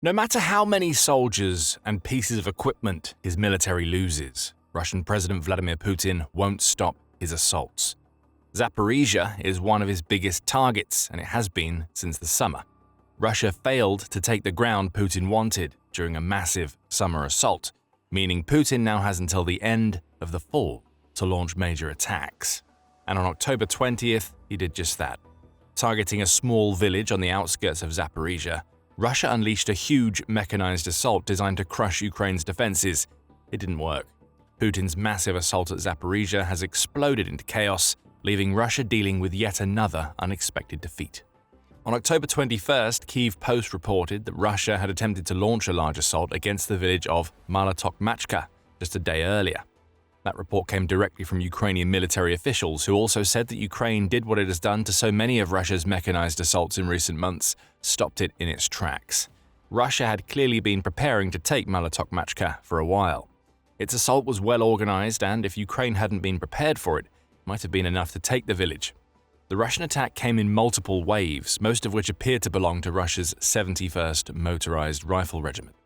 No matter how many soldiers and pieces of equipment his military loses, Russian President Vladimir Putin won't stop his assaults. Zaporizhzhia is one of his biggest targets, and it has been since the summer. Russia failed to take the ground Putin wanted during a massive summer assault, meaning Putin now has until the end of the fall to launch major attacks. And on October 20th, he did just that. Targeting a small village on the outskirts of Zaporizhzhia, Russia unleashed a huge mechanized assault designed to crush Ukraine's defenses. It didn't work. Putin's massive assault at Zaporizhzhia has exploded into chaos, leaving Russia dealing with yet another unexpected defeat. On October 21st, Kyiv Post reported that Russia had attempted to launch a large assault against the village of Mala Tokmachka just a day earlier. That report came directly from Ukrainian military officials, who also said that Ukraine did what it has done to so many of Russia's mechanized assaults in recent months, stopped it in its tracks. Russia had clearly been preparing to take Mala Tokmachka for a while. Its assault was well organized, and if Ukraine hadn't been prepared for it, it might have been enough to take the village. The Russian attack came in multiple waves, most of which appeared to belong to Russia's 71st Motorized Rifle Regiment.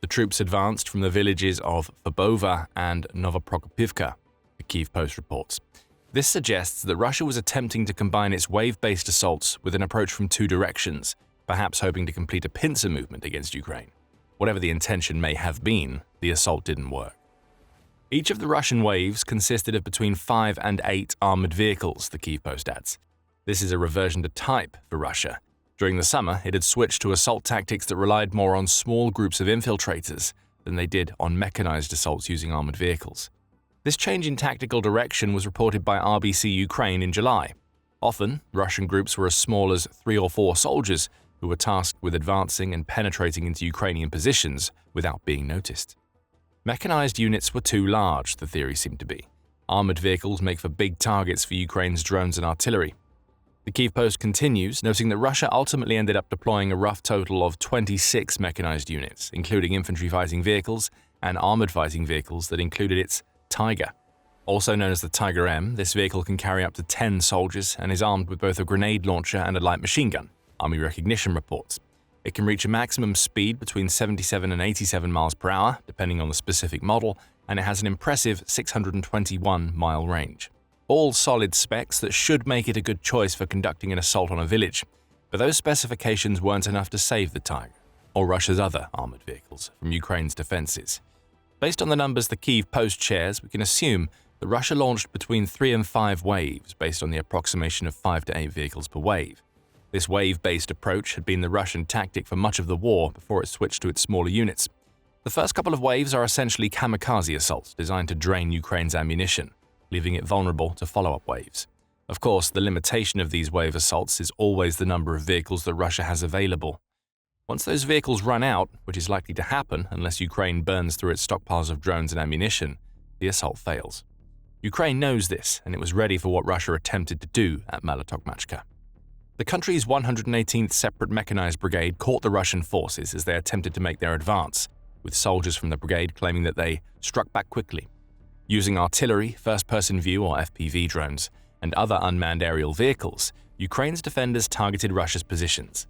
The troops advanced from the villages of Verbova and Novoprokopivka, the Kyiv Post reports. This suggests that Russia was attempting to combine its wave-based assaults with an approach from two directions, perhaps hoping to complete a pincer movement against Ukraine. Whatever the intention may have been, the assault didn't work. Each of the Russian waves consisted of between 5 and 8 armored vehicles, the Kyiv Post adds. This is a reversion to type for Russia. During the summer, it had switched to assault tactics that relied more on small groups of infiltrators than they did on mechanized assaults using armored vehicles. This change in tactical direction was reported by RBC Ukraine in July. Often, Russian groups were as small as 3 or 4 soldiers who were tasked with advancing and penetrating into Ukrainian positions without being noticed. Mechanized units were too large, the theory seemed to be. Armored vehicles make for big targets for Ukraine's drones and artillery. The Kyiv Post continues, noting that Russia ultimately ended up deploying a rough total of 26 mechanized units, including infantry fighting vehicles and armored fighting vehicles that included its Tiger. Also known as the Tiger M, this vehicle can carry up to 10 soldiers and is armed with both a grenade launcher and a light machine gun, Army recognition reports. It can reach a maximum speed between 77 and 87 miles per hour, depending on the specific model, and it has an impressive 621-mile range. All solid specs that should make it a good choice for conducting an assault on a village, but those specifications weren't enough to save the Tiger, or Russia's other armored vehicles, from Ukraine's defenses. Based on the numbers the Kyiv Post shares, we can assume that Russia launched between 3 and 5 waves based on the approximation of 5 to 8 vehicles per wave. This wave-based approach had been the Russian tactic for much of the war before it switched to its smaller units. The first couple of waves are essentially kamikaze assaults designed to drain Ukraine's ammunition, leaving it vulnerable to follow-up waves. Of course, the limitation of these wave assaults is always the number of vehicles that Russia has available. Once those vehicles run out, which is likely to happen unless Ukraine burns through its stockpiles of drones and ammunition, the assault fails. Ukraine knows this, and it was ready for what Russia attempted to do at Mala Tokmachka. The country's 118th Separate Mechanized Brigade caught the Russian forces as they attempted to make their advance, with soldiers from the brigade claiming that they struck back quickly. Using artillery, first-person view or FPV drones, and other unmanned aerial vehicles, Ukraine's defenders targeted Russia's positions.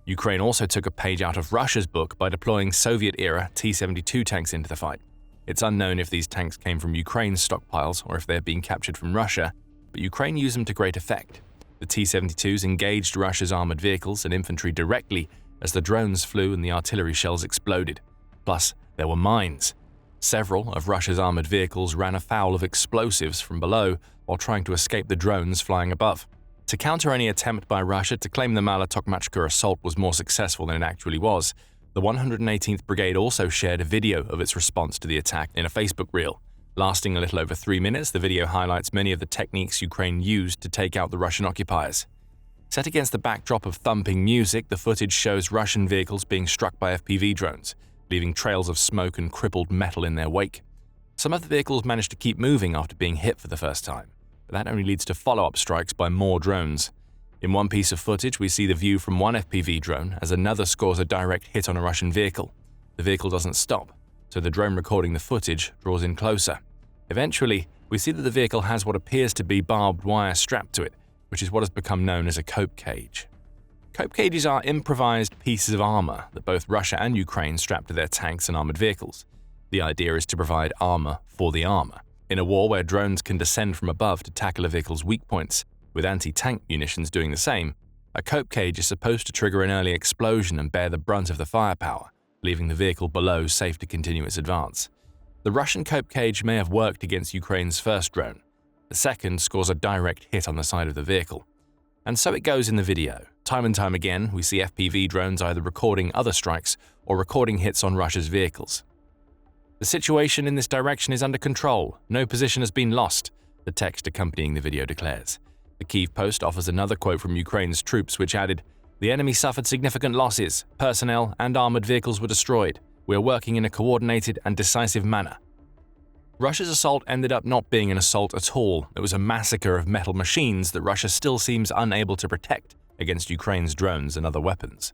Ukraine also took a page out of Russia's book by deploying Soviet-era T-72 tanks into the fight. It's unknown if these tanks came from Ukraine's stockpiles or if they had been captured from Russia, but Ukraine used them to great effect. The T-72s engaged Russia's armored vehicles and infantry directly as the drones flew and the artillery shells exploded. Plus, there were mines. Several of Russia's armored vehicles ran afoul of explosives from below while trying to escape the drones flying above. To counter any attempt by Russia to claim the Mala Tokmachka assault was more successful than it actually was, the 118th Brigade also shared a video of its response to the attack in a Facebook reel. Lasting a little over 3 minutes, the video highlights many of the techniques Ukraine used to take out the Russian occupiers. Set against the backdrop of thumping music, the footage shows Russian vehicles being struck by FPV drones, leaving trails of smoke and crippled metal in their wake. Some of the vehicles managed to keep moving after being hit for the first time, but that only leads to follow-up strikes by more drones. In one piece of footage, we see the view from one FPV drone as another scores a direct hit on a Russian vehicle. The vehicle doesn't stop, so the drone recording the footage draws in closer. Eventually, we see that the vehicle has what appears to be barbed wire strapped to it, which is what has become known as a cope cage. Cope cages are improvised pieces of armor that both Russia and Ukraine strap to their tanks and armored vehicles. The idea is to provide armor for the armor. In a war where drones can descend from above to tackle a vehicle's weak points, with anti-tank munitions doing the same, a cope cage is supposed to trigger an early explosion and bear the brunt of the firepower, leaving the vehicle below safe to continue its advance. The Russian cope cage may have worked against Ukraine's first drone. The second scores a direct hit on the side of the vehicle. And so it goes in the video. Time and time again, we see FPV drones either recording other strikes or recording hits on Russia's vehicles. The situation in this direction is under control. No position has been lost, the text accompanying the video declares. The Kyiv Post offers another quote from Ukraine's troops, which added, "The enemy suffered significant losses. Personnel and armored vehicles were destroyed. We are working in a coordinated and decisive manner." Russia's assault ended up not being an assault at all. It was a massacre of metal machines that Russia still seems unable to protect against Ukraine's drones and other weapons.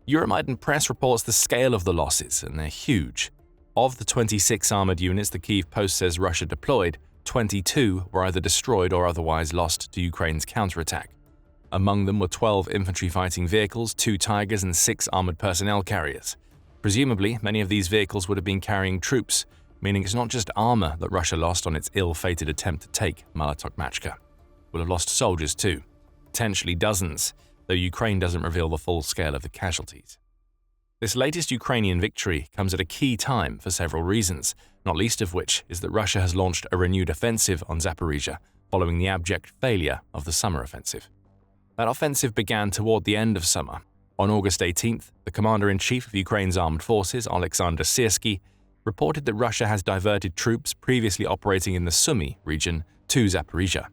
Euromaidan Press reports the scale of the losses, and they're huge. Of the 26 armored units the Kyiv Post says Russia deployed, 22 were either destroyed or otherwise lost to Ukraine's counterattack. Among them were 12 infantry fighting vehicles, 2 Tigers and 6 armored personnel carriers. Presumably, many of these vehicles would have been carrying troops, meaning it's not just armor that Russia lost on its ill-fated attempt to take Mala Tokmachka. We'll have lost soldiers too, potentially dozens, though Ukraine doesn't reveal the full scale of the casualties. This latest Ukrainian victory comes at a key time for several reasons, not least of which is that Russia has launched a renewed offensive on Zaporizhzhia following the abject failure of the summer offensive. That offensive began toward the end of summer. On August 18th, the commander-in-chief of Ukraine's armed forces, Alexander Syrsky, reported that Russia has diverted troops previously operating in the Sumy region to Zaporizhzhia.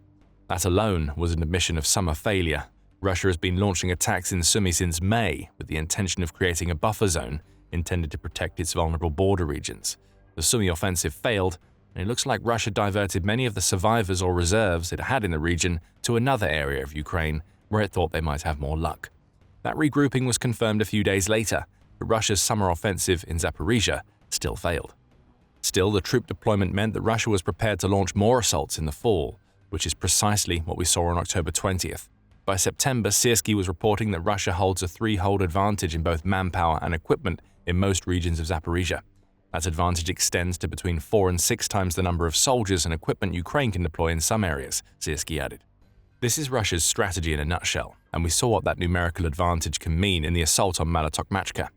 That alone was an admission of summer failure. Russia has been launching attacks in Sumy since May with the intention of creating a buffer zone intended to protect its vulnerable border regions. The Sumy offensive failed, and it looks like Russia diverted many of the survivors or reserves it had in the region to another area of Ukraine where it thought they might have more luck. That regrouping was confirmed a few days later, but Russia's summer offensive in Zaporizhzhia still failed. Still, the troop deployment meant that Russia was prepared to launch more assaults in the fall, which is precisely what we saw on October 20th. By September, Syrsky was reporting that Russia holds a threefold advantage in both manpower and equipment in most regions of Zaporizhzhia. That advantage extends to between 4 and 6 times the number of soldiers and equipment Ukraine can deploy in some areas, Syrsky added. This is Russia's strategy in a nutshell, and we saw what that numerical advantage can mean in the assault on Mala Tokmachka.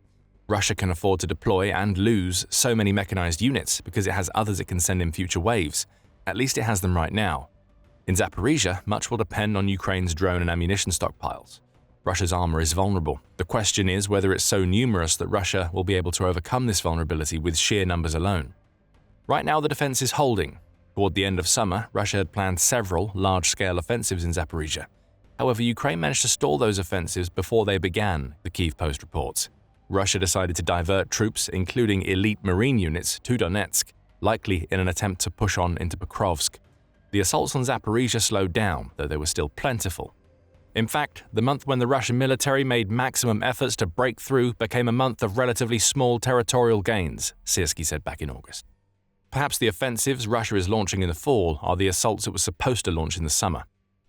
Russia can afford to deploy and lose so many mechanized units because it has others it can send in future waves. At least it has them right now. In Zaporizhzhia, much will depend on Ukraine's drone and ammunition stockpiles. Russia's armor is vulnerable. The question is whether it's so numerous that Russia will be able to overcome this vulnerability with sheer numbers alone. Right now, the defense is holding. Toward the end of summer, Russia had planned several large-scale offensives in Zaporizhzhia. However, Ukraine managed to stall those offensives before they began, the Kyiv Post reports. Russia decided to divert troops, including elite marine units, to Donetsk, likely in an attempt to push on into Pokrovsk. The assaults on Zaporizhzhia slowed down, though they were still plentiful. In fact, the month when the Russian military made maximum efforts to break through became a month of relatively small territorial gains, Syrsky said back in August. Perhaps the offensives Russia is launching in the fall are the assaults it was supposed to launch in the summer.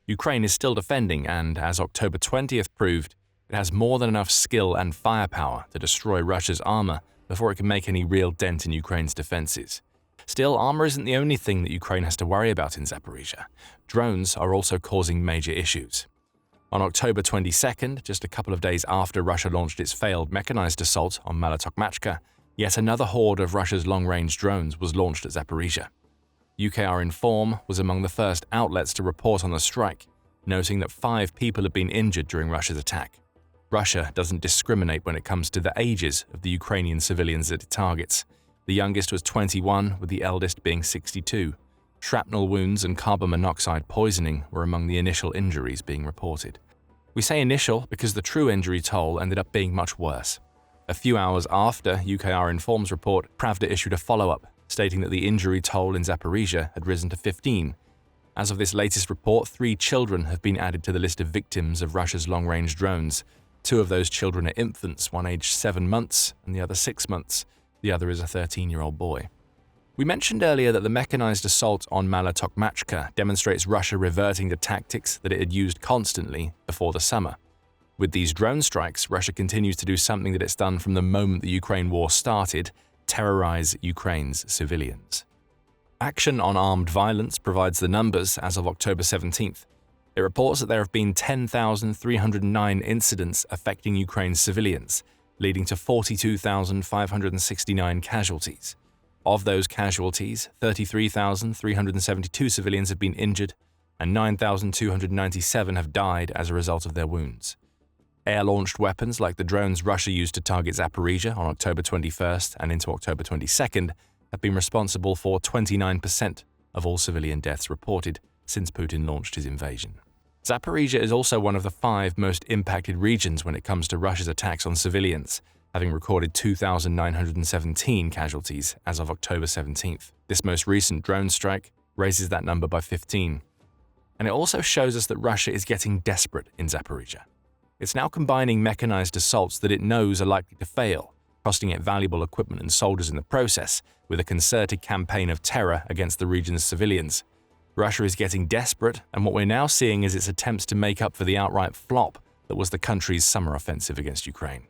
Ukraine is still defending, and as October 20th proved, it has more than enough skill and firepower to destroy Russia's armor before it can make any real dent in Ukraine's defenses. Still, armor isn't the only thing that Ukraine has to worry about in Zaporizhzhia. Drones are also causing major issues. On October 22nd, just a couple of days after Russia launched its failed mechanized assault on Mala Tokmachka, yet another horde of Russia's long-range drones was launched at Zaporizhzhia. UKR Inform was among the first outlets to report on the strike, noting that 5 people had been injured during Russia's attack. Russia doesn't discriminate when it comes to the ages of the Ukrainian civilians that it targets. The youngest was 21, with the eldest being 62. Shrapnel wounds and carbon monoxide poisoning were among the initial injuries being reported. We say initial because the true injury toll ended up being much worse. A few hours after UKR Inform's report, Pravda issued a follow-up, stating that the injury toll in Zaporizhzhia had risen to 15. As of this latest report, 3 children have been added to the list of victims of Russia's long-range drones. 2 of those children are infants, one aged 7 months and the other 6 months. The other is a 13-year-old boy. We mentioned earlier that the mechanized assault on Mala Tokmachka demonstrates Russia reverting to tactics that it had used constantly before the summer. With these drone strikes, Russia continues to do something that it's done from the moment the Ukraine war started: terrorize Ukraine's civilians. Action on Armed Violence provides the numbers as of October 17th. It reports that there have been 10,309 incidents affecting Ukraine's civilians, leading to 42,569 casualties. Of those casualties, 33,372 civilians have been injured, and 9,297 have died as a result of their wounds. Air-launched weapons like the drones Russia used to target Zaporizhzhia on October 21st and into October 22nd have been responsible for 29% of all civilian deaths reported since Putin launched his invasion. Zaporizhzhia is also one of the 5 most impacted regions when it comes to Russia's attacks on civilians, having recorded 2,917 casualties as of October 17th. This most recent drone strike raises that number by 15. And it also shows us that Russia is getting desperate in Zaporizhzhia. It's now combining mechanized assaults that it knows are likely to fail, costing it valuable equipment and soldiers in the process, with a concerted campaign of terror against the region's civilians. Russia is getting desperate, and what we're now seeing is its attempts to make up for the outright flop that was the country's summer offensive against Ukraine.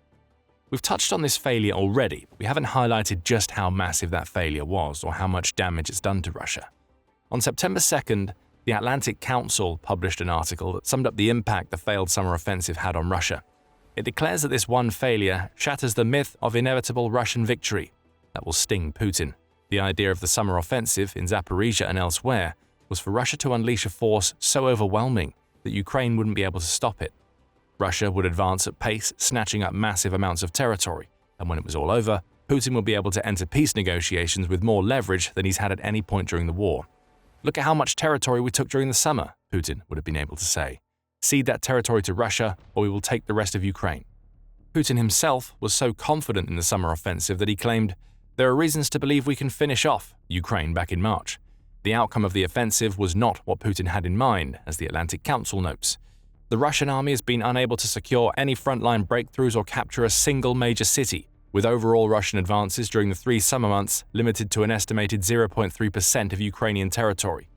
We've touched on this failure already, but we haven't highlighted just how massive that failure was or how much damage it's done to Russia. On September 2nd, the Atlantic Council published an article that summed up the impact the failed summer offensive had on Russia. It declares that this one failure shatters the myth of inevitable Russian victory that will sting Putin. The idea of the summer offensive in Zaporizhzhia and elsewhere was for Russia to unleash a force so overwhelming that Ukraine wouldn't be able to stop it. Russia would advance at pace, snatching up massive amounts of territory, and when it was all over, Putin would be able to enter peace negotiations with more leverage than he's had at any point during the war. "Look at how much territory we took during the summer," Putin would have been able to say. "Cede that territory to Russia, or we will take the rest of Ukraine." Putin himself was so confident in the summer offensive that he claimed, "There are reasons to believe we can finish off Ukraine back in March." The outcome of the offensive was not what Putin had in mind, as the Atlantic Council notes. The Russian army has been unable to secure any frontline breakthroughs or capture a single major city, with overall Russian advances during the 3 summer months limited to an estimated 0.3% of Ukrainian territory.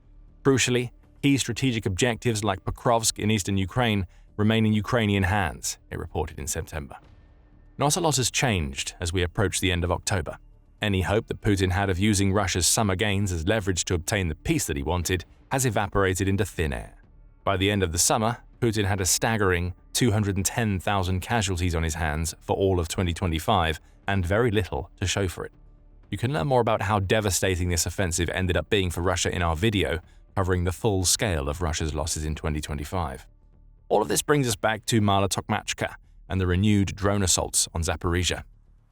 Crucially, key strategic objectives like Pokrovsk in eastern Ukraine remain in Ukrainian hands, it reported in September. Not a lot has changed as we approach the end of October. Any hope that Putin had of using Russia's summer gains as leverage to obtain the peace that he wanted has evaporated into thin air. By the end of the summer, Putin had a staggering 210,000 casualties on his hands for all of 2025 and very little to show for it. You can learn more about how devastating this offensive ended up being for Russia in our video covering the full scale of Russia's losses in 2025. All of this brings us back to Mala Tokmachka and the renewed drone assaults on Zaporizhzhia.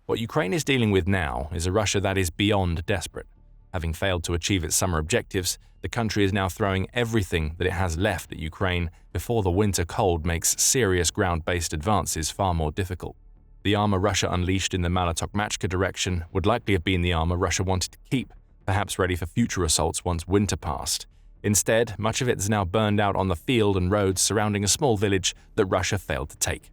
What Ukraine is dealing with now is a Russia that is beyond desperate. Having failed to achieve its summer objectives, the country is now throwing everything that it has left at Ukraine before the winter cold makes serious ground-based advances far more difficult. The armor Russia unleashed in the Mala Tokmachka direction would likely have been the armor Russia wanted to keep, perhaps ready for future assaults once winter passed. Instead, much of it is now burned out on the field and roads surrounding a small village that Russia failed to take.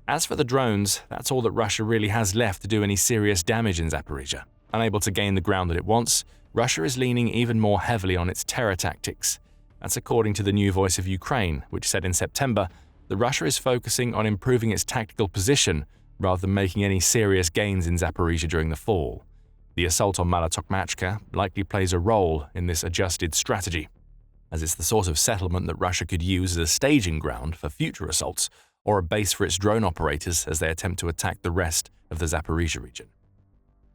As for the drones, that's all that Russia really has left to do any serious damage in Zaporizhzhia. Unable to gain the ground that it wants, Russia is leaning even more heavily on its terror tactics. That's according to the New Voice of Ukraine, which said in September that Russia is focusing on improving its tactical position rather than making any serious gains in Zaporizhzhia during the fall. The assault on Mala Tokmachka likely plays a role in this adjusted strategy, as it's the sort of settlement that Russia could use as a staging ground for future assaults or a base for its drone operators as they attempt to attack the rest of the Zaporizhzhia region.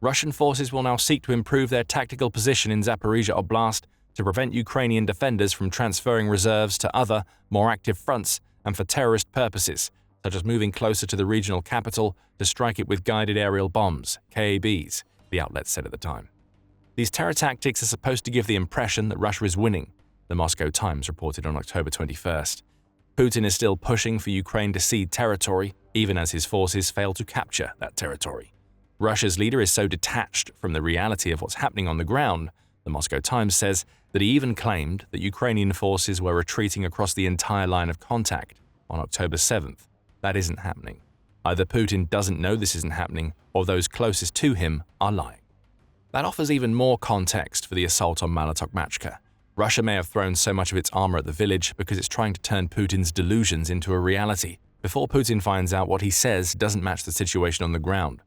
Russian forces will now seek to improve their tactical position in Zaporizhzhia Oblast to prevent Ukrainian defenders from transferring reserves to other, more active fronts and for terrorist purposes, such as moving closer to the regional capital to strike it with guided aerial bombs, KABs, the outlet said at the time. These terror tactics are supposed to give the impression that Russia is winning, the Moscow Times reported on October 21st. Putin is still pushing for Ukraine to cede territory, even as his forces fail to capture that territory. Russia's leader is so detached from the reality of what's happening on the ground, the Moscow Times says, that he even claimed that Ukrainian forces were retreating across the entire line of contact on October 7th. That isn't happening. Either Putin doesn't know this isn't happening, or those closest to him are lying. That offers even more context for the assault on Mala Tokmachka. Russia may have thrown so much of its armor at the village because it's trying to turn Putin's delusions into a reality, before Putin finds out what he says doesn't match the situation on the ground.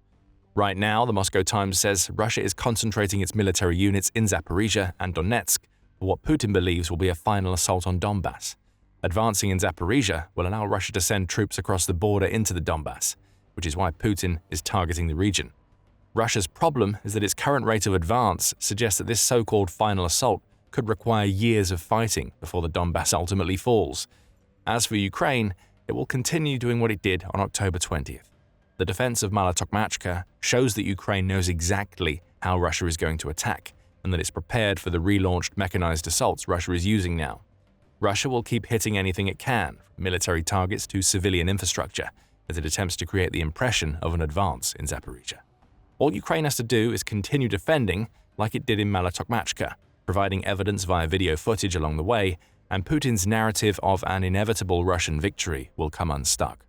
Right now, the Moscow Times says Russia is concentrating its military units in Zaporizhzhia and Donetsk for what Putin believes will be a final assault on Donbass. Advancing in Zaporizhzhia will allow Russia to send troops across the border into the Donbass, which is why Putin is targeting the region. Russia's problem is that its current rate of advance suggests that this so-called final assault could require years of fighting before the Donbass ultimately falls. As for Ukraine, it will continue doing what it did on October 20th. The defense of Mala Tokmachka shows that Ukraine knows exactly how Russia is going to attack, and that it's prepared for the relaunched mechanized assaults Russia is using now. Russia will keep hitting anything it can, from military targets to civilian infrastructure, as it attempts to create the impression of an advance in Zaporizhzhia. All Ukraine has to do is continue defending like it did in Mala Tokmachka, providing evidence via video footage along the way, and Putin's narrative of an inevitable Russian victory will come unstuck.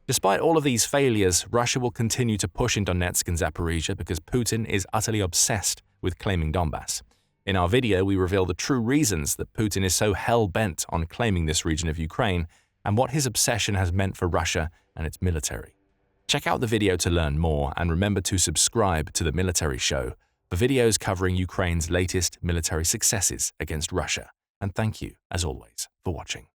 Despite all of these failures, Russia will continue to push in Donetsk and Zaporizhzhia because Putin is utterly obsessed with claiming Donbass. In our video, we reveal the true reasons that Putin is so hell-bent on claiming this region of Ukraine and what his obsession has meant for Russia and its military. Check out the video to learn more, and remember to subscribe to The Military Show for videos covering Ukraine's latest military successes against Russia. And thank you, as always, for watching.